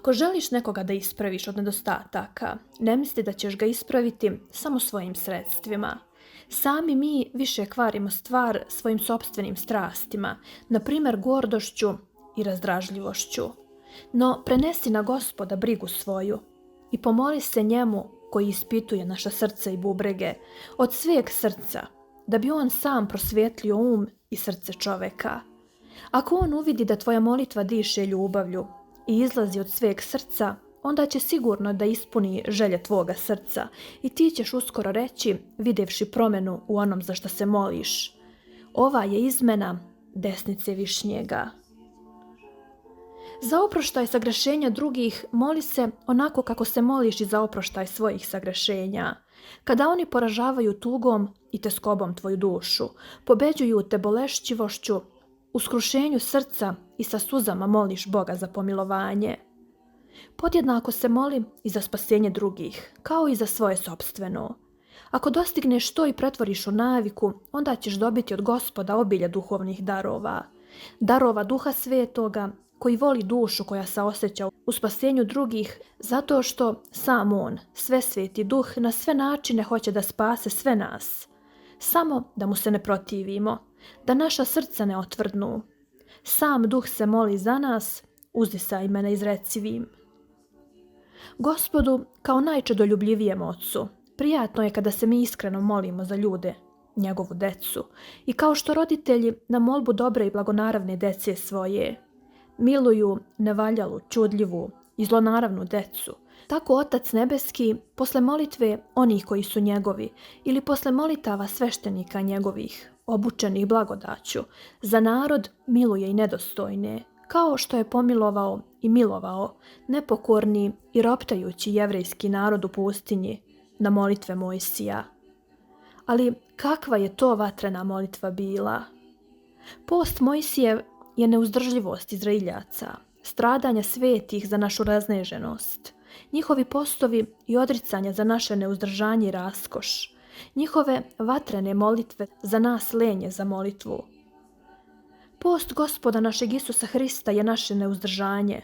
Ako želiš nekoga da ispraviš od nedostataka, ne misli da ćeš ga ispraviti samo svojim sredstvima. Sami mi više kvarimo stvar svojim sopstvenim strastima, na primjer gordošću i razdražljivošću. No prenesi na Gospoda brigu svoju i pomoli se njemu koji ispituje naša srca i bubrege od sveg srca, da bi on sam prosvjetlio um i srce čoveka. Ako on uvidi da tvoja molitva diše ljubavlju i izlazi od sveg srca, onda će sigurno da ispuni želje tvoga srca i ti ćeš uskoro reći, vidjevši promjenu u onom za što se moliš: ova je izmena desnice višnjega. Za oproštaj sagrešenja drugih moli se onako kako se moliš i za oproštaj svojih sagrešenja. Kada oni poražavaju tugom i teskobom tvoju dušu, pobeđuju te bolešćivošću, u skrušenju srca i sa suzama moliš Boga za pomilovanje. Podjednako se moli i za spasenje drugih, kao i za svoje sopstveno. Ako dostigneš to i pretvoriš u naviku, onda ćeš dobiti od Gospoda obilje duhovnih darova. Darova Duha Svetoga, koji voli dušu koja se osjeća u spasenju drugih, zato što sam on, Svesveti Duh, na sve načine hoće da spase sve nas. Samo da mu se ne protivimo, da naša srca ne otvrdnu. Sam Duh se moli za nas, uzdisaj me neizrecivim. Gospodu, kao najčedoljubljivijem ocu, prijatno je kada se mi iskreno molimo za ljude, njegovu decu, i kao što roditelji na molbu dobre i blagonaravne dece svoje miluju nevaljalu, čudljivu i zlonaravnu decu, tako Otac Nebeski, posle molitve onih koji su njegovi ili posle molitava sveštenika njegovih, obučenih blagodaću, za narod miluje i nedostojne, kao što je pomilovao i milovao nepokorni i roptajući jevrejski narod u pustinji na molitve Mojsija. Ali kakva je to vatrena molitva bila? Post Mojsijev je neuzdržljivost Izraeljaca, stradanja svetih za našu razneženost, njihovi postovi i odricanja za naše neuzdržanje i raskoš, njihove vatrene molitve za nas lenje za molitvu. Post Gospoda našeg Isusa Hrista je naše neuzdržanje,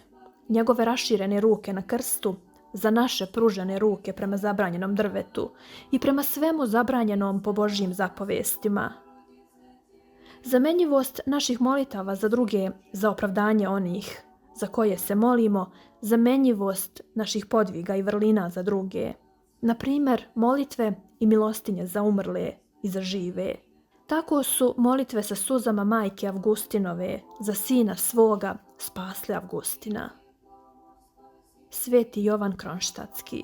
njegove raširene ruke na krstu za naše pružene ruke prema zabranjenom drvetu i prema svemu zabranjenom po Božjim zapovestima. Zamenjivost naših molitava za druge, za opravdanje onih za koje se molimo, zamenjivost naših podviga i vrlina za druge. Na primjer, molitve i milostinje za umrle i za žive. Tako su molitve sa suzama majke Avgustinove za sina svoga spasle Avgustina. Sveti Jovan Kronštatski.